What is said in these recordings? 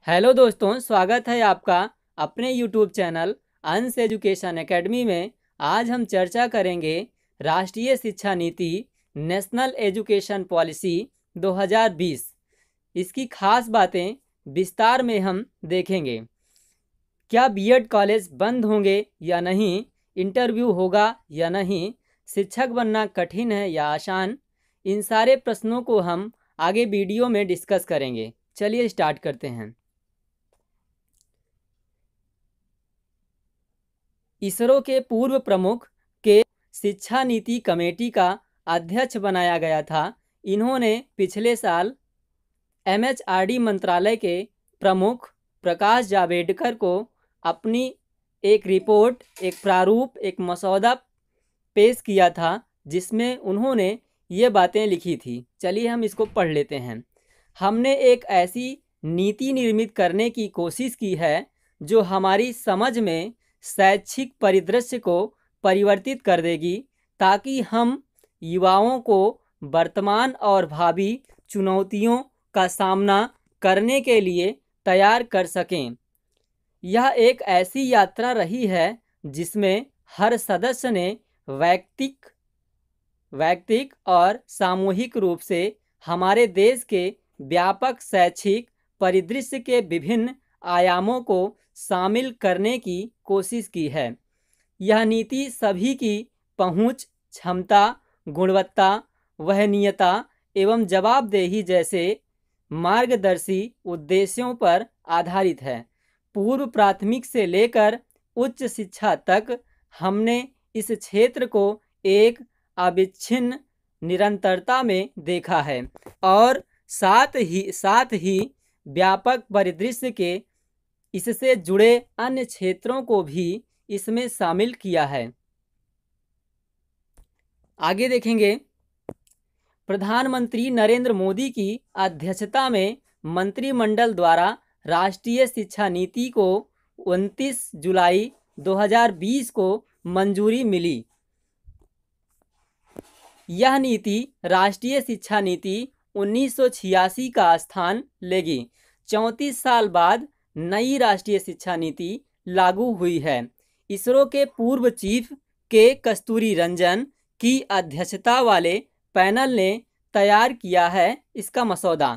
Hello दोस्तों, स्वागत है आपका अपने यूट्यूब चैनल अंश एजुकेशन एकेडमी में। आज हम चर्चा करेंगे राष्ट्रीय शिक्षा नीति नेशनल एजुकेशन पॉलिसी 2020। इसकी खास बातें विस्तार में हम देखेंगे। क्या बीएड कॉलेज बंद होंगे या नहीं, इंटरव्यू होगा या नहीं, शिक्षक बनना कठिन है या आसान, इन सारे प्रश्नों को हम आगे वीडियो में डिस्कस करेंगे। चलिए स्टार्ट करते हैं। इसरो के पूर्व प्रमुख के शिक्षा नीति कमेटी का अध्यक्ष बनाया गया था। इन्होंने पिछले साल एमएचआरडी मंत्रालय के प्रमुख प्रकाश जावड़ेकर को अपनी एक रिपोर्ट, एक प्रारूप, एक मसौदा पेश किया था, जिसमें उन्होंने ये बातें लिखी थी। चलिए हम इसको पढ़ लेते हैं। हमने एक ऐसी नीति निर्मित करने की कोशिश की है जो हमारी समझ में शैक्षिक परिदृश्य को परिवर्तित कर देगी, ताकि हम युवाओं को वर्तमान और भावी चुनौतियों का सामना करने के लिए तैयार कर सकें। यह एक ऐसी यात्रा रही है जिसमें हर सदस्य ने वैयक्तिक और सामूहिक रूप से हमारे देश के व्यापक शैक्षिक परिदृश्य के विभिन्न आयामों को शामिल करने की कोशिश की है। यह नीति सभी की पहुंच, क्षमता, गुणवत्ता, वहनीयता एवं जवाबदेही जैसे मार्गदर्शी उद्देश्यों पर आधारित है। पूर्व प्राथमिक से लेकर उच्च शिक्षा तक हमने इस क्षेत्र को एक अविच्छिन्न निरंतरता में देखा है और साथ ही व्यापक परिदृश्य के इससे जुड़े अन्य क्षेत्रों को भी इसमें शामिल किया है। आगे देखेंगे। प्रधानमंत्री नरेंद्र मोदी की अध्यक्षता में मंत्रिमंडल द्वारा राष्ट्रीय शिक्षा नीति को 29 जुलाई 2020 को मंजूरी मिली। यह नीति राष्ट्रीय शिक्षा नीति 1986 का स्थान लेगी। 34 साल बाद नई राष्ट्रीय शिक्षा नीति लागू हुई है। इसरो के पूर्व चीफ के कस्तूरी रंजन की अध्यक्षता वाले पैनल ने तैयार किया है इसका मसौदा।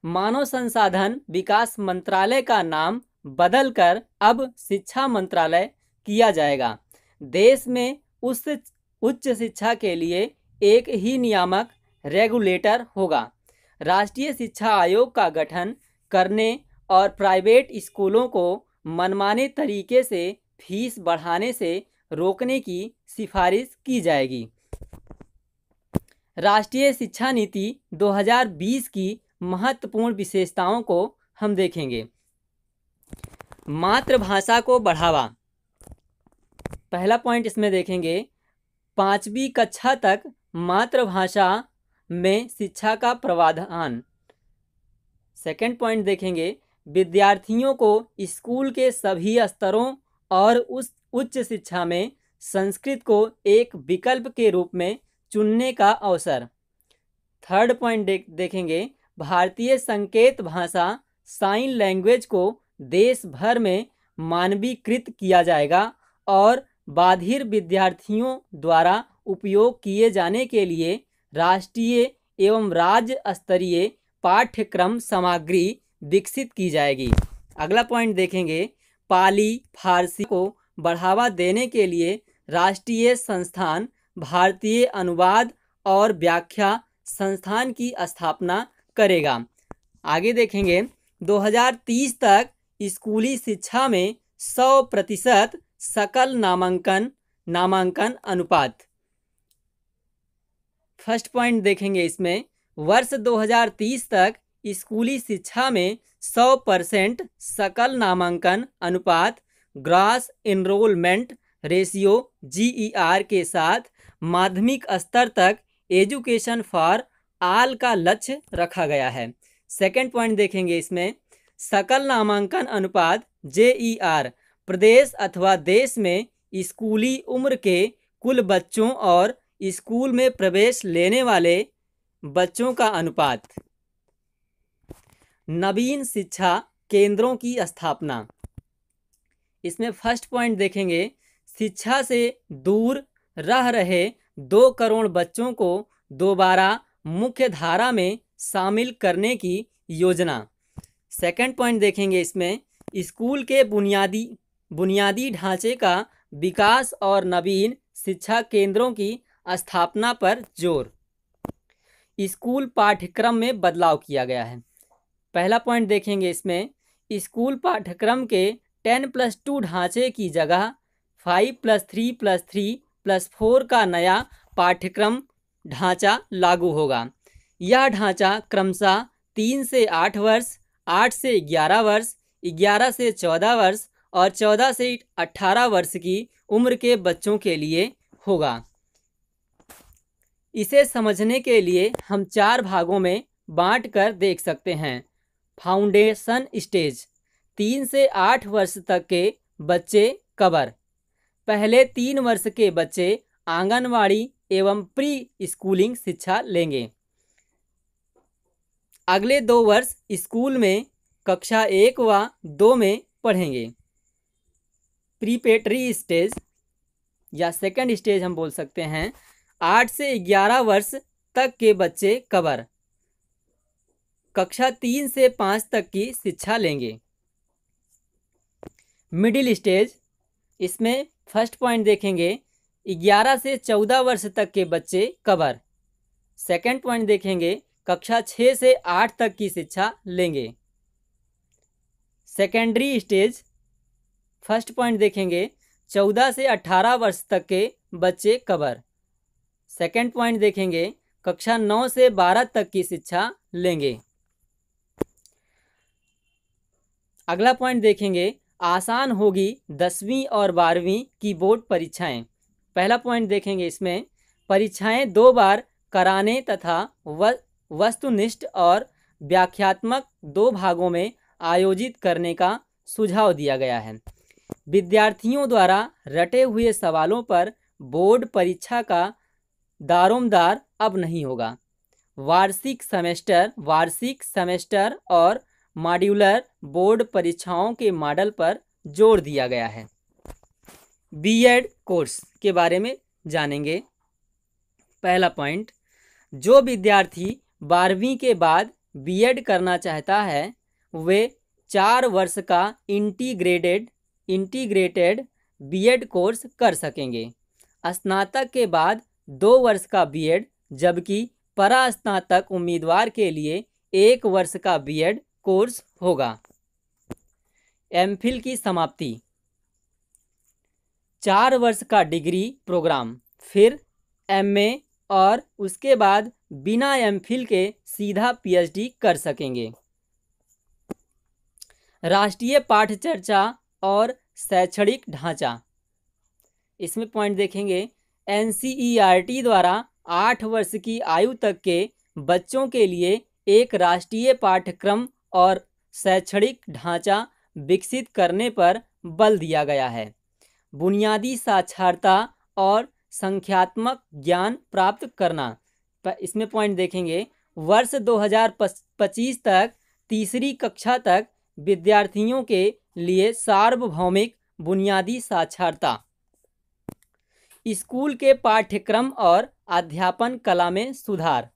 मानव संसाधन विकास मंत्रालय का नाम बदलकर अब शिक्षा मंत्रालय किया जाएगा। देश में उच्च शिक्षा के लिए एक ही नियामक रेगुलेटर होगा। राष्ट्रीय शिक्षा आयोग का गठन करने और प्राइवेट स्कूलों को मनमाने तरीके से फीस बढ़ाने से रोकने की सिफारिश की जाएगी। राष्ट्रीय शिक्षा नीति 2020 की महत्वपूर्ण विशेषताओं को हम देखेंगे। मातृभाषा को बढ़ावा, पहला पॉइंट इसमें देखेंगे। 5वीं कक्षा तक मातृभाषा में शिक्षा का प्रावधान। सेकंड पॉइंट देखेंगे। विद्यार्थियों को स्कूल के सभी स्तरों और उच्च शिक्षा में संस्कृत को एक विकल्प के रूप में चुनने का अवसर। थर्ड पॉइंट देखेंगे। भारतीय संकेत भाषा साइन लैंग्वेज को देश भर में मानवीकृत किया जाएगा और बाधिर विद्यार्थियों द्वारा उपयोग किए जाने के लिए राष्ट्रीय एवं राज्य स्तरीय पाठ्यक्रम सामग्री विकसित की जाएगी। अगला पॉइंट देखेंगे। पाली फारसी को बढ़ावा देने के लिए राष्ट्रीय संस्थान भारतीय अनुवाद और व्याख्या संस्थान की स्थापना करेगा। आगे देखेंगे। 2030 तक स्कूली शिक्षा में 100% सकल नामांकन अनुपात। फर्स्ट पॉइंट देखेंगे इसमें। वर्ष 2030 तक स्कूली शिक्षा में 100% सकल नामांकन अनुपात ग्रॉस एनरोलमेंट रेशियो GER के साथ माध्यमिक स्तर तक एजुकेशन फॉर ऑल का लक्ष्य रखा गया है। सेकंड पॉइंट देखेंगे इसमें। सकल नामांकन अनुपात JER प्रदेश अथवा देश में स्कूली उम्र के कुल बच्चों और स्कूल में प्रवेश लेने वाले बच्चों का अनुपात। नवीन शिक्षा केंद्रों की स्थापना। इसमें फर्स्ट पॉइंट देखेंगे, शिक्षा से दूर रह रहे 2 करोड़ बच्चों को दोबारा मुख्य धारा में शामिल करने की योजना। सेकंड पॉइंट देखेंगे, इसमें स्कूल के बुनियादी ढांचे का विकास और नवीन शिक्षा केंद्रों की स्थापना पर जोर। स्कूल पाठ्यक्रम में बदलाव किया गया है। पहला पॉइंट देखेंगे, इसमें स्कूल पाठ्यक्रम के 10+2 ढांचे की जगह 5+3+3+4 का नया पाठ्यक्रम ढांचा लागू होगा। यह ढांचा क्रमशः 3 से 8 वर्ष, 8 से 11 वर्ष, 11 से 14 वर्ष और 14 से 18 वर्ष की उम्र के बच्चों के लिए होगा। इसे समझने के लिए हम 4 भागों में बांट कर देख सकते हैं। फाउंडेशन स्टेज, 3 से 8 वर्ष तक के बच्चे कवर। पहले 3 वर्ष के बच्चे आंगनवाड़ी एवं प्री स्कूलिंग शिक्षा लेंगे। अगले 2 वर्ष स्कूल में कक्षा 1 व 2 में पढ़ेंगे। प्रीपेटरी स्टेज या सेकंड स्टेज हम बोल सकते हैं, 8 से 11 वर्ष तक के बच्चे कवर, कक्षा 3 से 5 तक की शिक्षा लेंगे। मिडिल स्टेज, इसमें फर्स्ट पॉइंट देखेंगे, 11 से 14 वर्ष तक के बच्चे कवर। सेकंड पॉइंट देखेंगे, कक्षा 6 से 8 तक की शिक्षा लेंगे। सेकेंडरी स्टेज, फर्स्ट पॉइंट देखेंगे, 14 से 18 वर्ष तक के बच्चे कवर। सेकंड पॉइंट देखेंगे, कक्षा 9 से 12 तक की शिक्षा लेंगे। अगला पॉइंट देखेंगे, आसान होगी 10वीं और 12वीं की बोर्ड परीक्षाएं। पहला पॉइंट देखेंगे, इसमें परीक्षाएं 2 बार कराने तथा वस्तुनिष्ठ और व्याख्यात्मक 2 भागों में आयोजित करने का सुझाव दिया गया है। विद्यार्थियों द्वारा रटे हुए सवालों पर बोर्ड परीक्षा का दारोमदार अब नहीं होगा। वार्षिक सेमेस्टर और मॉड्यूलर बोर्ड परीक्षाओं के मॉडल पर जोर दिया गया है। बीएड कोर्स के बारे में जानेंगे। पहला पॉइंट, जो विद्यार्थी 12वीं के बाद बीएड करना चाहता है वे 4 वर्ष का इंटीग्रेटेड बीएड कोर्स कर सकेंगे। स्नातक के बाद 2 वर्ष का बीएड, जबकि परास्नातक उम्मीदवार के लिए 1 वर्ष का बीएड कोर्स होगा। एमफिल की समाप्ति, 4 वर्ष का डिग्री प्रोग्राम, फिर एमए और उसके बाद बिना एमफिल के सीधा पीएचडी कर सकेंगे। राष्ट्रीय पाठ्यचर्या और शैक्षणिक ढांचा, इसमें पॉइंट देखेंगे, एनसीईआरटी द्वारा 8 वर्ष की आयु तक के बच्चों के लिए एक राष्ट्रीय पाठ्यक्रम और शैक्षणिक ढांचा विकसित करने पर बल दिया गया है। बुनियादी साक्षरता और संख्यात्मक ज्ञान प्राप्त करना, इसमें पॉइंट देखेंगे, वर्ष 2025 तक 3री कक्षा तक विद्यार्थियों के लिए सार्वभौमिक बुनियादी साक्षरता। स्कूल के पाठ्यक्रम और अध्यापन कला में सुधार,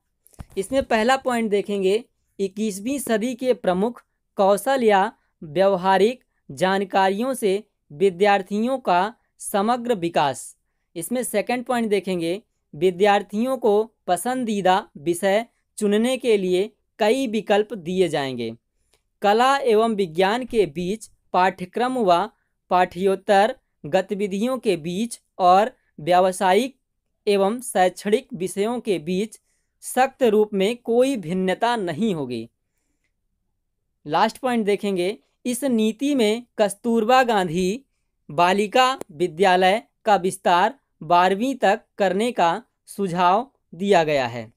इसमें पहला पॉइंट देखेंगे, 21वीं सदी के प्रमुख कौशल या व्यवहारिक जानकारियों से विद्यार्थियों का समग्र विकास। इसमें सेकंड पॉइंट देखेंगे, विद्यार्थियों को पसंदीदा विषय चुनने के लिए कई विकल्प दिए जाएंगे। कला एवं विज्ञान के बीच पाठ्यक्रम व पाठ्येतर गतिविधियों के बीच और व्यावसायिक एवं शैक्षणिक विषयों के बीच सख्त रूप में कोई भिन्नता नहीं होगी। लास्ट पॉइंट देखेंगे, इस नीति में कस्तूरबा गांधी बालिका विद्यालय का विस्तार 12वीं तक करने का सुझाव दिया गया है।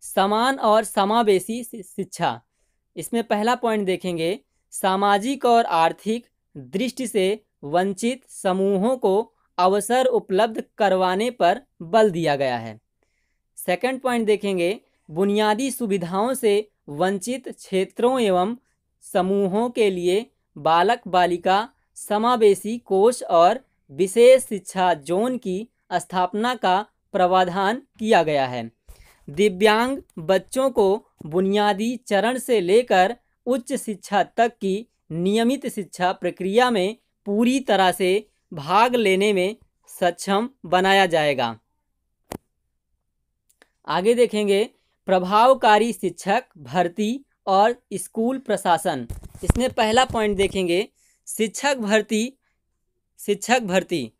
समान और समावेशी शिक्षा, इसमें पहला पॉइंट देखेंगे, सामाजिक और आर्थिक दृष्टि से वंचित समूहों को अवसर उपलब्ध करवाने पर बल दिया गया है। सेकंड पॉइंट देखेंगे, बुनियादी सुविधाओं से वंचित क्षेत्रों एवं समूहों के लिए बालक बालिका समावेशी कोष और विशेष शिक्षा जोन की स्थापना का प्रावधान किया गया है। दिव्यांग बच्चों को बुनियादी चरण से लेकर उच्च शिक्षा तक की नियमित शिक्षा प्रक्रिया में पूरी तरह से भाग लेने में सक्षम बनाया जाएगा। आगे देखेंगे प्रभावकारी शिक्षक भर्ती और स्कूल प्रशासन। इसमें पहला पॉइंट देखेंगे शिक्षक भर्ती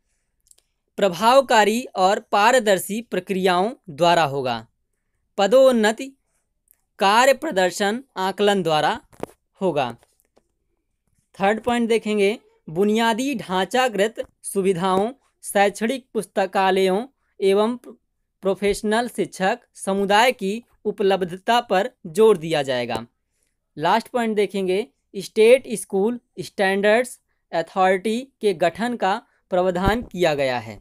प्रभावकारी और पारदर्शी प्रक्रियाओं द्वारा होगा। पदोन्नति कार्य प्रदर्शन आकलन द्वारा होगा। थर्ड पॉइंट देखेंगे बुनियादी ढांचागत सुविधाओं, शैक्षणिक पुस्तकालयों एवं प्रोफेशनल शिक्षक समुदाय की उपलब्धता पर जोर दिया जाएगा। लास्ट पॉइंट देखेंगे स्टेट स्कूल स्टैंडर्ड्स अथॉरिटी के गठन का प्रावधान किया गया है।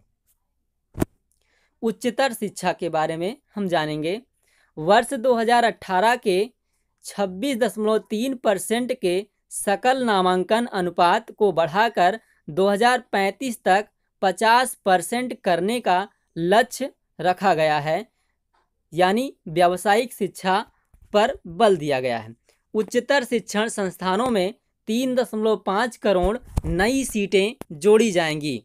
उच्चतर शिक्षा के बारे में हम जानेंगे। वर्ष 2018 के 26.3% के सकल नामांकन अनुपात को बढ़ाकर 2035 तक 50% करने का लक्ष्य रखा गया है, यानी व्यावसायिक शिक्षा पर बल दिया गया है। उच्चतर शिक्षण संस्थानों में 3.5 करोड़ नई सीटें जोड़ी जाएंगी।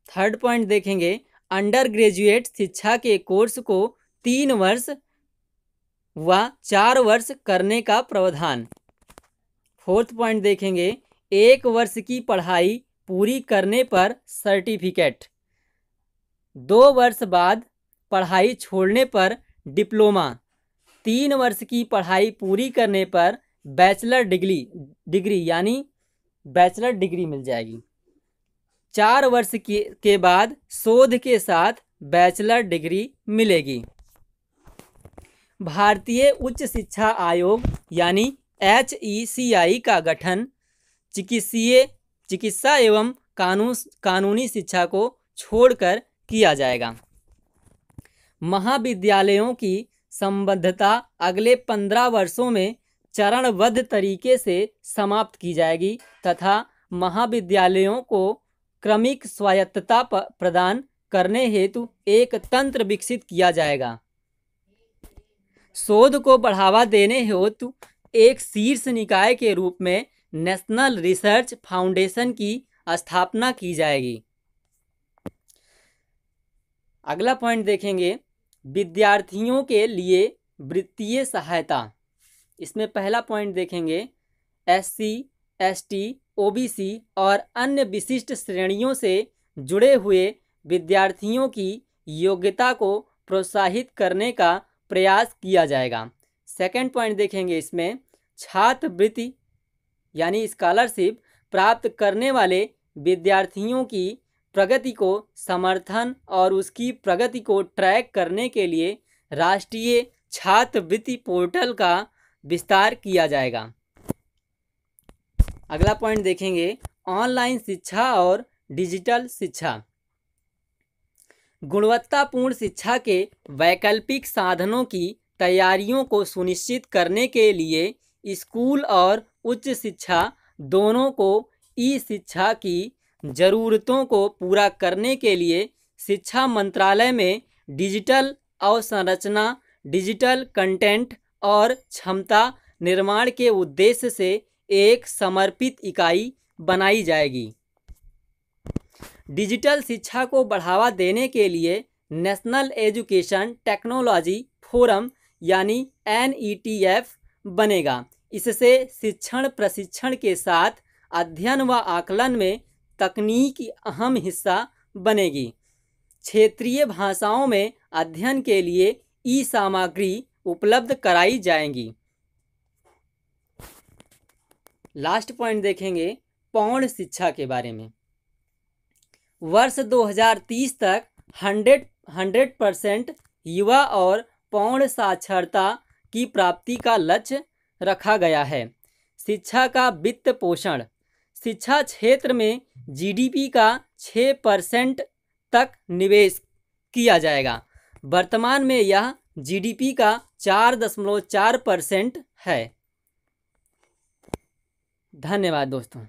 थर्ड पॉइंट देखेंगे अंडर ग्रेजुएट शिक्षा के कोर्स को 3 वर्ष व 4 वर्ष करने का प्रावधान। फोर्थ पॉइंट देखेंगे 1 वर्ष की पढ़ाई पूरी करने पर सर्टिफिकेट, 2 वर्ष बाद पढ़ाई छोड़ने पर डिप्लोमा, 3 वर्ष की पढ़ाई पूरी करने पर बैचलर डिग्री यानी बैचलर डिग्री मिल जाएगी। 4 वर्ष के बाद शोध के साथ बैचलर डिग्री मिलेगी। भारतीय उच्च शिक्षा आयोग यानी HECI का गठन चिकित्सा एवं कानूनी शिक्षा को छोड़कर किया जाएगा। महाविद्यालयों की संबद्धता अगले 15 वर्षों में चरणबद्ध तरीके से समाप्त की जाएगी तथा महाविद्यालयों को क्रमिक स्वायत्तता प्रदान करने हेतु एक तंत्र विकसित किया जाएगा। शोध को बढ़ावा देने हेतु एक शीर्ष निकाय के रूप में नेशनल रिसर्च फाउंडेशन की स्थापना की जाएगी। अगला पॉइंट देखेंगे विद्यार्थियों के लिए वित्तीय सहायता। इसमें पहला पॉइंट देखेंगे SC, ST, OBC और अन्य विशिष्ट श्रेणियों से जुड़े हुए विद्यार्थियों की योग्यता को प्रोत्साहित करने का प्रयास किया जाएगा। सेकंड पॉइंट देखेंगे इसमें छात्रवृत्ति यानी स्कॉलरशिप प्राप्त करने वाले विद्यार्थियों की प्रगति को समर्थन और उसकी प्रगति को ट्रैक करने के लिए राष्ट्रीय छात्रवृत्ति पोर्टल का विस्तार किया जाएगा। अगला पॉइंट देखेंगे ऑनलाइन शिक्षा और डिजिटल शिक्षा। गुणवत्तापूर्ण शिक्षा के वैकल्पिक साधनों की तैयारियों को सुनिश्चित करने के लिए स्कूल और उच्च शिक्षा दोनों को ई-शिक्षा की ज़रूरतों को पूरा करने के लिए शिक्षा मंत्रालय में डिजिटल अवसंरचना, डिजिटल कंटेंट और क्षमता निर्माण के उद्देश्य से एक समर्पित इकाई बनाई जाएगी। डिजिटल शिक्षा को बढ़ावा देने के लिए नेशनल एजुकेशन टेक्नोलॉजी फोरम यानी NETF बनेगा। इससे शिक्षण प्रशिक्षण के साथ अध्ययन व आकलन में तकनीक अहम हिस्सा बनेगी। क्षेत्रीय भाषाओं में अध्ययन के लिए ई-सामग्री उपलब्ध कराई जाएंगी। लास्ट पॉइंट देखेंगे पौण शिक्षा के बारे में। वर्ष 2030 तक 100% युवा और पौण साक्षरता की प्राप्ति का लक्ष्य रखा गया है। शिक्षा का वित्त पोषण। शिक्षा क्षेत्र में GDP का 6% तक निवेश किया जाएगा। वर्तमान में यह GDP का 4.4% है। धन्यवाद दोस्तों।